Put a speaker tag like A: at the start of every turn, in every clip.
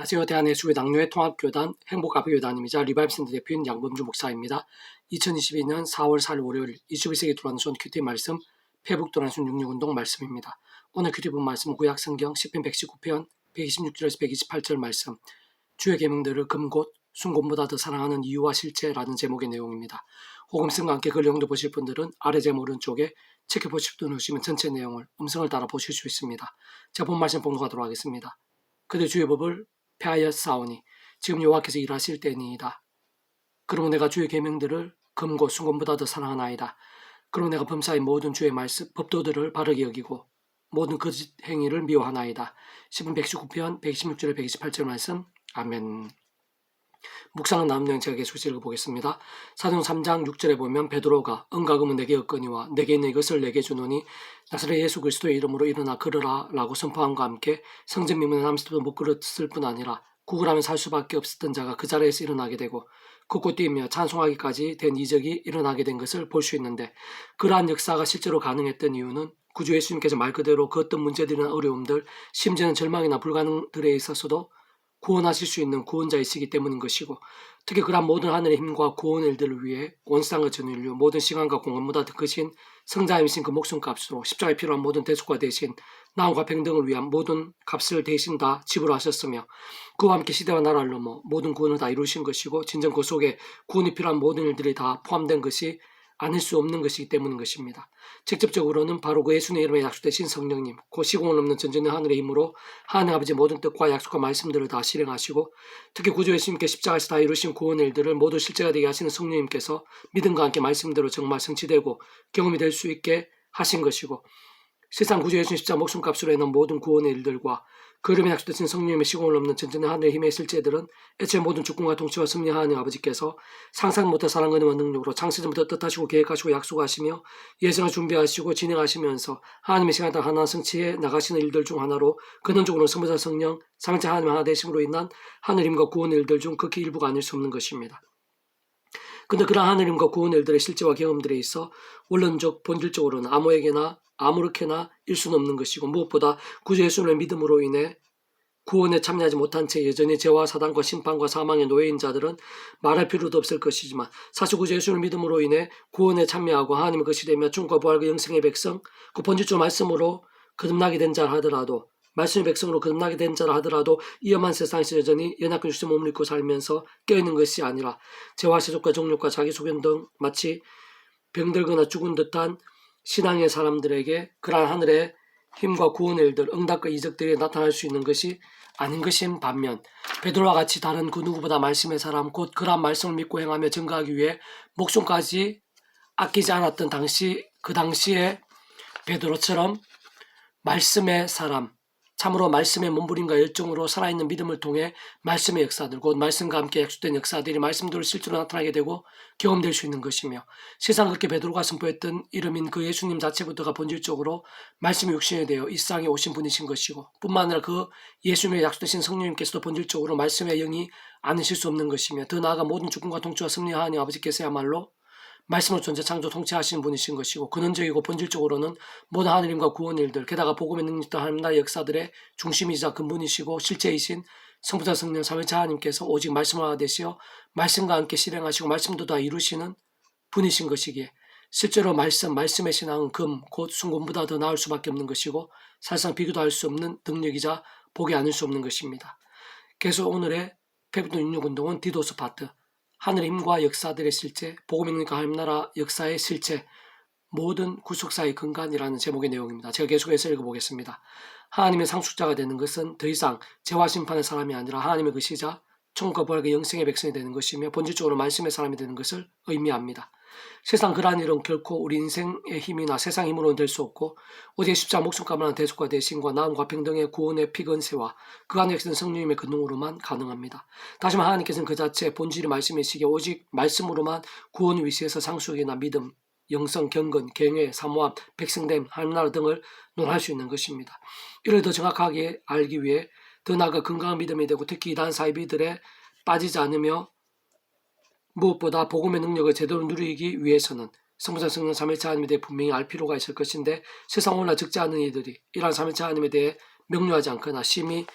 A: 안녕하세요. 대한예수교회 낙로의 통합교단 행복아부교단임이자 리바이브센터 대표인 양범주 목사입니다. 2022년 4월 4일 월요일 21세기 도란손 큐티 말씀 페북 도란손 66운동 말씀입니다. 오늘 큐티 본 말씀은 구약성경 시편 119편 126절에서 128절 말씀, 주의 계명들을 금곧 순금보다 더 사랑하는 이유와 실체라는 제목의 내용입니다. 호금성과 함께 그 내용도 보실 분들은 아래 제목 오른쪽에 체크포츠도 누르시면 전체 내용을 음성을 따라 보실 수 있습니다. 자, 본 말씀 봉독하도록 하겠습니다. 그들 주의 법을 폐하였사오니 지금 여호와께서 일하실 때니이다. 그러면 내가 주의 계명들을 금고 순금보다 더 사랑하나이다. 그러면 내가 범사의 모든 주의 말씀 법도들을 바르게 여기고 모든 거짓 행위를 미워하나이다. 시편 119편 126절에 128절 말씀. 아멘. 묵상은 남는 제가 계속 읽어보겠습니다. 사도행 3장 6절에 보면 베드로가 은과금은 내게 없거니와 내게 있는 이것을 내게 주노니 나사렛 예수 그리스도의 이름으로 일어나 걸으라 라고 선포함과 함께 성전 미문에 남서도 못 걸었을 뿐 아니라 구걸하며 살 수밖에 없었던 자가 그 자리에서 일어나게 되고 걷고 뛰며 찬송하기까지 된 이적이 일어나게 된 것을 볼 수 있는데, 그러한 역사가 실제로 가능했던 이유는 구주 예수님께서 말 그대로 그 어떤 문제들이나 어려움들, 심지어는 절망이나 불가능들에 있어서도 구원하실 수 있는 구원자이시기 때문인 것이고, 특히 그러한 모든 하늘의 힘과 구원의 일들을 위해 온 세상과 전 인류 모든 시간과 공간보다 더 크신 성자이신 그 목숨값으로 십자가에 필요한 모든 대속과 대신 나음과 평등을 위한 모든 값을 대신 다 지불하셨으며, 그와 함께 시대와 나라를 넘어 모든 구원을 다 이루신 것이고, 진정 그 속에 구원이 필요한 모든 일들이 다 포함된 것이 아닐 수 없는 것이기 때문인 것입니다. 직접적으로는 바로 그 예수님의 이름에 약속되신 성령님, 그 시공을 넘는 전전의 하늘의 힘으로 하나님 아버지의 모든 뜻과 약속과 말씀들을 다 실행하시고, 특히 구주 예수님께 십자가에서 다 이루신 구원의 일들을 모두 실제가 되게 하시는 성령님께서 믿음과 함께 말씀대로 정말 성취되고 경험이 될 수 있게 하신 것이고, 세상 구주 예수님 십자가 목숨값으로 해놓은 모든 구원의 일들과 그 이름에 약속되신 성령님의 시공을 넘는 전전의 하늘의 힘의 실제들은 애초에 모든 주권과 통치와 섭리하는 아버지께서 상상 못할 사랑과 은혜와 능력으로 창세전부터 뜻하시고 계획하시고 약속하시며 예정을 준비하시고 진행하시면서 하나님의 시간에 따라 하나 성취해 나가시는 일들 중 하나로, 근원적으로 성부자 성령 삼위일체 하나님 하나 되심으로 인한 하늘 힘과 구원의 일들 중 극히 일부가 아닐 수 없는 것입니다. 근데 그러한 하늘님과 구원의 일들의 실제와 경험들에 있어 원론적 본질적으로는 아무렇게나 일 수는 없는 것이고, 무엇보다 구주 예수님의 믿음으로 인해 구원에 참여하지 못한 채 여전히 죄와 사단과 심판과 사망의 노예인 자들은 말할 필요도 없을 것이지만, 사실 구주 예수님을 믿음으로 인해 구원에 참여하고 하나님의 것이 되며 죽음과 부활과 영생의 백성, 그 본질적 말씀으로 거듭나게 된 자라 하더라도, 말씀의 백성으로 거듭나게 된 자라 하더라도 이 험한 세상에서 여전히 연약한 육신의 몸을 입고 살면서 깨어있는 것이 아니라 죄와 세속과 정욕과 자기소견 등 마치 병들거나 죽은 듯한 신앙의 사람들에게 그러한 하늘의 힘과 구원의 일들, 응답과 이적들이 나타날 수 있는 것이 아닌 것인 반면, 베드로와 같이 다른 그 누구보다 말씀의 사람, 곧 그러한 말씀을 믿고 행하며 증거하기 위해 목숨까지 아끼지 않았던 그 당시에 베드로처럼 말씀의 사람, 참으로 말씀의 몸부림과 열정으로 살아있는 믿음을 통해 말씀의 역사들, 곧 말씀과 함께 약속된 역사들이 말씀대로 실제로 나타나게 되고 경험될 수 있는 것이며, 세상 그렇게 베드로가 선포했던 이름인 그 예수님 자체부터가 본질적으로 말씀의 육신이 되어 이 세상에 오신 분이신 것이고, 뿐만 아니라 그 예수님의 약속되신 성령님께서도 본질적으로 말씀의 영이 아니실 수 없는 것이며, 더 나아가 모든 주권과 통치와 섭리하니 아버지께서야말로 말씀으로 존재 창조 통치하시는 분이신 것이고, 근원적이고 본질적으로는 모든 하느님과 구원의 일들, 게다가 복음의 능력도 하나님 나라의 역사들의 중심이자 근본이시고 실제이신 성부자 성령 삼위일체 하나님께서 오직 말씀화가 되시어 말씀과 함께 실행하시고 말씀도 다 이루시는 분이신 것이기에, 실제로 말씀의 신앙은 금, 곧 순금보다 더 나을 수밖에 없는 것이고, 사실상 비교도 할 수 없는 능력이자 복이 아닐 수 없는 것입니다. 계속 오늘의 페북 66운동은 디도스 파트, 하늘의 힘과 역사들의 실체, 복음의 능력과 하나님 나라 역사의 실체, 모든 구속사의 근간이라는 제목의 내용입니다. 제가 계속해서 읽어보겠습니다. 하나님의 상속자가 되는 것은 더 이상 죄와 심판의 사람이 아니라 하나님의 그 시자, 천국과 부활과 영생의 백성이 되는 것이며, 본질적으로 말씀의 사람이 되는 것을 의미합니다. 세상 그러한 일은 결코 우리 인생의 힘이나 세상 힘으로는 될 수 없고, 오직 십자가 목숨값을 대속과 대신과 나음과 평등의 구원의 피건세와 그 안에 계신 성령님의 근능으로만 가능합니다. 다시 말해 하나님께서는 그 자체 본질이 말씀이시기에 오직 말씀으로만 구원을 위시해서 상속이나 믿음, 영성, 경건, 경외, 사모함, 백성됨, 하나님 나라 등을 논할 수 있는 것입니다. 이를 더 정확하게 알기 위해 더 나아가 건강한 믿음이 되고, 특히 이단 사이비들에 빠지지 않으며 무엇보다 복음의 능력을 제대로 누리기 위해서는 성부자 성령 삼위일체 하나님에 대해 분명히 알 필요가 있을 것인데, 세상 오늘날 적지 않은 이들이 이러한 삼위일체 하나님에 대해 명료하지 않거나 심히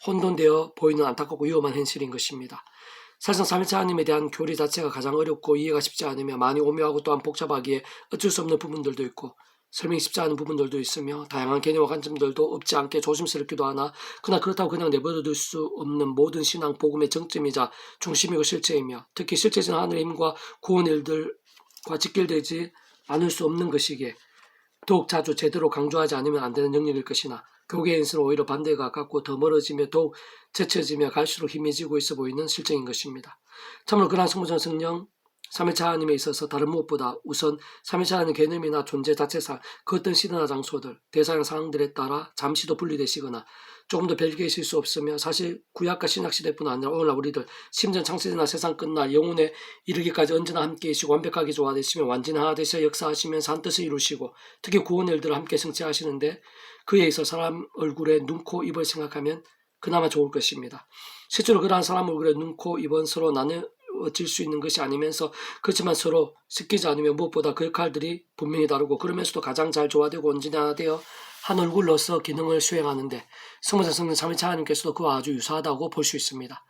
A: 혼돈되어 보이는 안타깝고 위험한 현실인 것입니다. 사실상 삼위일체 하나님에 대한 교리 자체가 가장 어렵고 이해가 쉽지 않으며 많이 오묘하고 또한 복잡하기에 어쩔 수 없는 부분들도 있고 설명이 쉽지 않은 부분들도 있으며 다양한 개념과 관점들도 없지 않게 조심스럽기도 하나 그러나 그렇다고 그냥 내버려둘 수 없는 모든 신앙 복음의 정점이자 중심이고 실체이며 특히 실제적인 하늘의 힘과 구원의 일들과 직결되지 않을 수 없는 것이기에 더욱 자주 제대로 강조하지 않으면 안 되는 영역일 것이나 교계인수는 오히려 반대에 가깝고 더 멀어지며 더욱 제쳐지며 갈수록 희미해지고 있어 보이는 실정인 것입니다. 참으로 그러한 성부전 성령 삼위일체 하나님에 있어서 다른 무엇보다 우선 삼위일체 하나님 개념이나 존재 자체상 그 어떤 시대나 장소들, 대사량 상황들에 따라 잠시도 분리되시거나 조금도 별개 있을 수 없으며 사실 구약과 신약시대뿐 아니라 오늘날 우리들 심지어 창세전이나 세상 끝날 영혼에 이르기까지 언제나 함께 계시고 완벽하게 조화되시며 완전히 하나 되셔 역사하시면서 한 뜻을 이루시고 특히 구원의 일들을 함께 성취하시는데 그에 있어 사람 얼굴에 눈, 코, 입을 생각하면 그나마 좋을 것입니다. 실제로 그러한 사람 얼굴에 눈, 코, 입은 서로 나누어질 수 있는 것이 아니면서 그렇지만 서로 섞이지 않으며 무엇보다 그 역할들이 분명히 다르고 그러면서도 가장 잘 조화되고 온전히 하나 되어 한 얼굴로서 기능을 수행하는데 성부자 성령 삼위일체 하나님께서도 그와 아주 유사하다고 볼 수 있습니다.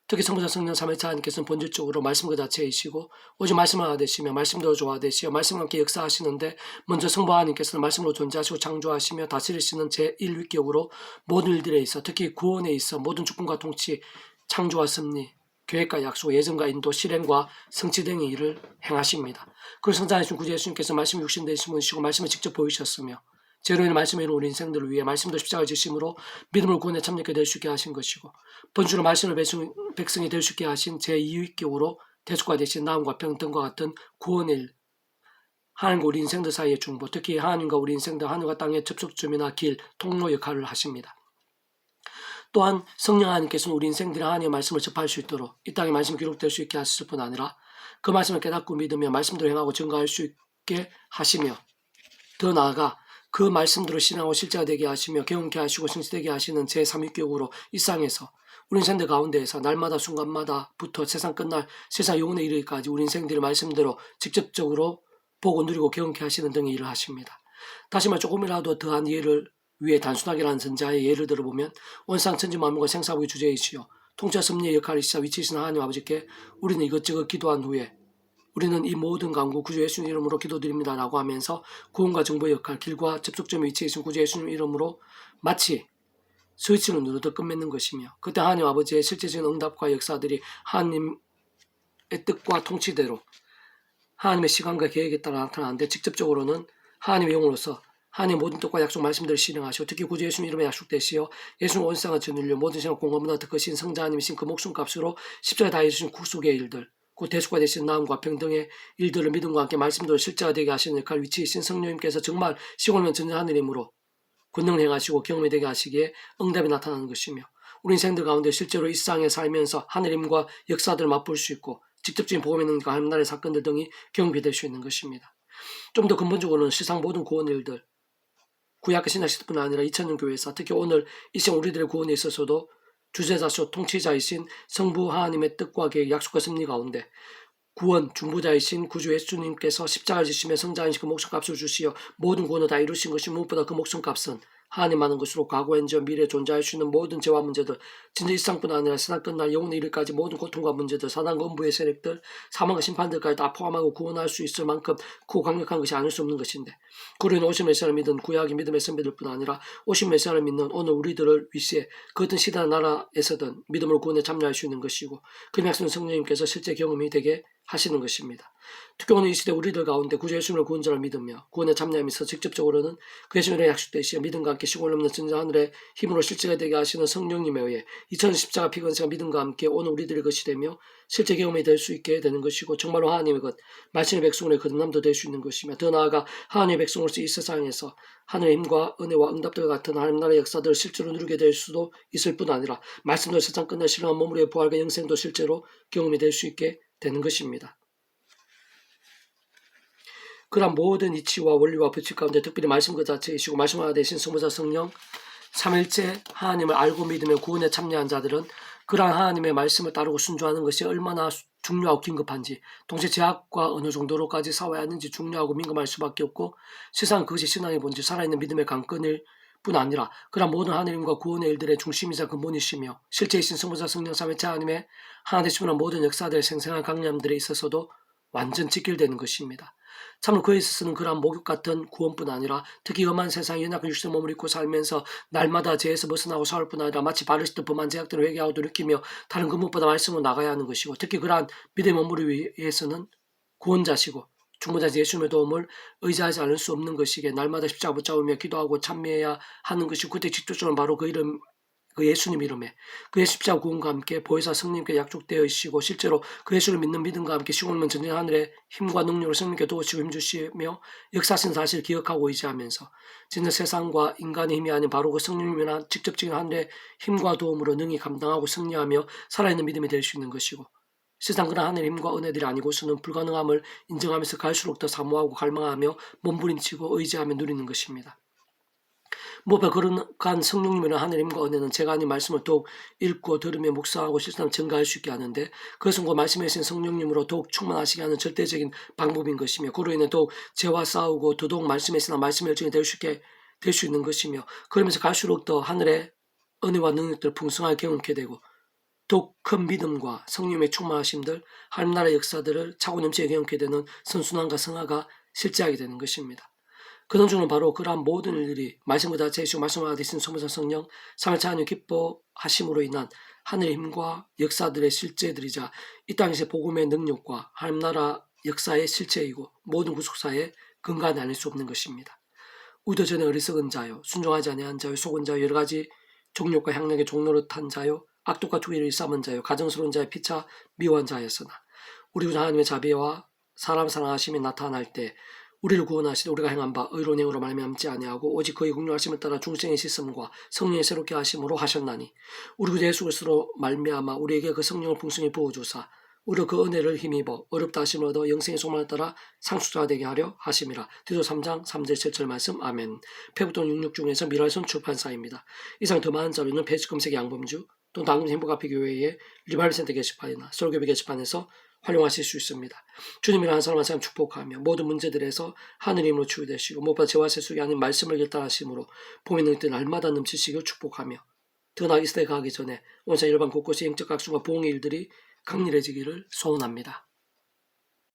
A: 특히 성부자 성령 삼위일체 하나님께서는 본질적으로 말씀 그 자체이시고 오직 말씀을 하나 되시며 말씀대로 조화되시어 말씀과 함께 역사하시는데 먼저 성부 하나님께서는 말씀으로 존재하시고 창조하시며 다스리시는 제1위격으로 모든 일들에 있어 특히 구원에 있어 모든 주권과 통치, 창조와 섭리, 계획과 약속, 예정과 인도, 실행과 성취 등의 일을 행하십니다. 그리고 성자이신 구주 예수님께서 말씀 육신 되신 분이시고 말씀을 직접 보이셨으며 제로 인해 말씀에 이른 우리 인생들을 위해 말씀도 십자가를 지심으로 믿음을 구원에 참여하게 될 수 있게 하신 것이고 본주로 말씀을 백성이 될 수 있게 하신 제2위격으로 대속과 대신 나음과 평등과 같은 구원의 일, 하나님과 우리 인생들 사이의 중보, 특히 하나님과 우리 인생들 하늘과 땅의 접촉점이나 길, 통로 역할을 하십니다. 또한 성령 하나님께서는 우리 인생들이 하나님의 말씀을 접할 수 있도록 이 땅에 말씀이 기록될 수 있게 하실 뿐 아니라 그 말씀을 깨닫고 믿으며 말씀대로 행하고 증거할 수 있게 하시며 더 나아가 그 말씀대로 신앙하고 실제가 되게 하시며 경험케 하시고 성취되게 하시는 제3위격으로 이 땅에서 우리 인생들 가운데에서 날마다 순간마다부터 세상 끝날 세상 영혼에 이르기까지 우리 인생들의 말씀대로 직접적으로 보고 누리고 경험케 하시는 등의 일을 하십니다. 다시 말 조금이라도 더한 이해를 위해 단순하게라는 전자의 예를 들어보면 원상 천지 만물과 생사국의 주제이시여 통치와 섭리의 역할이시자 위치이신 하나님 아버지께 우리는 이것저것 기도한 후에 우리는 이 모든 간구 구주 예수님 이름으로 기도드립니다 라고 하면서 구원과 정보의 역할, 길과 접촉점에 위치해있는 구주 예수님 이름으로 마치 스위치를 누르듯 끝맺는 것이며 그때 하나님 아버지의 실제적인 응답과 역사들이 하나님의 뜻과 통치대로 하나님의 시간과 계획에 따라 나타나는데 직접적으로는 하나님의 영으로서 하나님의 모든 뜻과 약속 말씀들을 실행하시고 특히 구주 예수님 이름에 약속되시어 예수님 온 세상을 전율려 모든 세상 공감보다 더 크신 성자 하나님이신 그 목숨값으로 십자가에 다 이루신 구속의 일들 곧 대속과 되신 나음과 평등의 일들을 믿음과 함께 말씀대로 실제가 되게 하시는 역할 위치이신 성령님께서 정말 시골면 전혀 하늘 힘으로 권능을 행하시고 경험이 되게 하시기에 응답이 나타나는 것이며 우리 인생들 가운데 실제로 일상에 살면서 하늘 힘과 역사들을 맛볼 수 있고 직접적인 복음의 능력과 하나님의 사건들 등이 경험이 될 수 있는 것입니다. 좀 더 근본적으로는 세상 모든 구원 일들 구약과 신약시대뿐 아니라 2000년 교회에서 특히 오늘 이 시간 우리들의 구원에 있어서도 주제자시오 통치자이신 성부 하나님의 뜻과 계획 약속과 섭리 가운데 구원 중보자이신 구주 예수님께서 십자가를 지시며 성자이신 그 목숨값을 주시어 모든 구원을 다 이루신 것이 무엇보다 그 목숨값은 하나님 많은 것으로 과거 현재 미래에 존재할 수 있는 모든 죄와 문제들 진짜 일상뿐 아니라 세상 끝날 영혼의 일까지 모든 고통과 문제들 사단과 음부의 세력들 사망과 심판들까지 다 포함하고 구원할 수 있을 만큼 크고 강력한 것이 아닐 수 없는 것인데 그로 인해 오신 메시아를 믿은 구약의 믿음의 선배들뿐 아니라 오신 메시아를 믿는 오늘 우리들을 위시해 그 어떤 시대나 나라에서든 믿음으로 구원에 참여할 수 있는 것이고 그 약속은 성령님께서 실제 경험이 되게 하시는 것입니다. 특히 오늘 이 시대 우리들 가운데 구주 예수님을 구원자를 믿으며 구원에 참여하면서 직접적으로는 그 예수님의 약속되시어 믿음과 함께 시골 넘는 전자 하늘의 힘으로 실제가 되게 하시는 성령님에 의해 2014가 피건세가 믿음과 함께 오늘 우리들의 것이 되며 실제 경험이 될 수 있게 되는 것이고 정말로 하나님의 것 말씀의 백성으로의 거듭남도 될 수 있는 것이며 더 나아가 하나님의 백성으로서 이 세상에서 하늘의 힘과 은혜와 응답들과 같은 하나님 나라의 역사들을 실제로 누리게 될 수도 있을 뿐 아니라 말씀도 세상 끝날 신령한 몸으로의 부활과 영생도 실제로 경험이 될 수 있게 되는 것입니다. 그러한 모든 이치와 원리와 법칙 가운데 특별히 말씀 그 자체이시고 말씀 하나 되신 성부자 성령 삼일째 하나님을 알고 믿으며 구원에 참여한 자들은 그러한 하나님의 말씀을 따르고 순종하는 것이 얼마나 중요하고 긴급한지 동시에 제약과 어느 정도로까지 싸워야 하는지 중요하고 민감할 수밖에 없고 세상 그것이 신앙의 본질 살아있는 믿음의 강건을 뿐 아니라 그런 모든 하느님과 구원의 일들의 중심이자 근본이시며 실제이신 성부자 성령 삼위체 하나님의 하나 되시는 모든 역사들의 생생한 강림들에 있어서도 완전 직결되는 것입니다. 참으로 그에 있어서는 그러한 목욕 같은 구원뿐 아니라 특히 험한 세상 연약한 육신의 몸을 입고 살면서 날마다 죄에서 벗어나고 싸울 뿐 아니라 마치 발을 씻듯 범한 죄악들을 회개하고도 느끼며 다른 그 무엇보다 말씀으로 나가야 하는 것이고 특히 그러한 믿음의 몸부를 위해서는 구원자시고 중보자신 예수님의 도움을 의지하지 않을 수 없는 것이기에 날마다 십자가 붙잡으며 기도하고 참여해야 하는 것이고 그때 직접적으로 바로 그 이름 그 예수님 이름에 그의 십자가 구원과 함께 보혜사 성령께 약속되어 있으시고 실제로 그 예수를 믿는 믿음과 함께 시골면 전쟁 하늘의 힘과 능력으로 성령께 도우시고 힘주시며 역사하신 사실을 기억하고 의지하면서 진짜 세상과 인간의 힘이 아닌 바로 그 성령님이나 직접적인 하늘의 힘과 도움으로 능히 감당하고 승리하며 살아있는 믿음이 될 수 있는 것이고 세상 그런 하늘의 힘과 은혜들이 아니고서는 불가능함을 인정하면서 갈수록 더 사모하고 갈망하며 몸부림치고 의지하며 누리는 것입니다. 무엇보다 그런 성령님이나 하느님과 은혜는 제가 아닌 말씀을 더욱 읽고 들으며 묵상하고 실천하며 증가할 수 있게 하는데 그것은 그 말씀에 신 성령님으로 더욱 충만하시게 하는 절대적인 방법인 것이며 그로 인해 더욱 죄와 싸우고 더더욱 말씀에 신나 말씀의 열정이 될 수 있는 것이며 그러면서 갈수록 더 하늘의 은혜와 능력들을 풍성하게 경험하게 되고 더욱 큰 믿음과 성령의 충만하심들 하나님 나라의 역사들을 차고 넘치게 경험하게 되는 선순환과 성화가 실제하게 되는 것입니다. 그런 중은 바로 그러한 모든 일들이 말씀과 자체이시고 말씀과 되신 성부사 성령 삼위일체 하나님 기뻐하심으로 인한 하늘의 힘과 역사들의 실제들이자 이 땅에서의 복음의 능력과 하나님 나라 역사의 실체이고 모든 구속사의 근간이 아닐 수 없는 것입니다. 우리도 전에 어리석은 자요 순종하지 아니한 자요 속은 자요 여러가지 종욕과 향락의 종노릇한 자요 악독과 투기를 일삼은 자요 가정스러운 자요 피차 미워한 자였으나 우리 구 하나님의 자비와 사람 사랑하심이 나타날 때 우리를 구원하시되 우리가 행한 바 의로운 행으로 말미암지 아니하고 오직 그의 공로하심을 따라 중생의 씻음과 성령의 새롭게 하심으로 하셨나니 우리 구 예수 그리스도로 말미암아 우리에게 그 성령을 풍성히 부어주사 우리로 그 은혜를 힘입어 어렵다 하심을 얻어 영생의 소망을 따라 상속자가 되게 하려 하심이라. 디도 3장 3절 7절 말씀 아멘. 페북동 66 중에서 미랄손 출판사입니다. 이상 더 많은 자료는 페이지 검색 양범주 또는 당근 행복앞교회의 리바이벌센터 게시판이나 솔교회 게시판에서 활용하실 수 있습니다. 주님이라 한 사람 한 사람 축복하며 모든 문제들에서 하늘의 힘으로 치유되시고 무엇보다 죄와 세속이 아닌 말씀을 결단하심으로 봄의 능력들 날마다 넘치시길 축복하며 더나 이 시대에 가기 전에 온 세상 일반 곳곳의 영적 각성과 부흥의 일들이 강렬해지기를 소원합니다.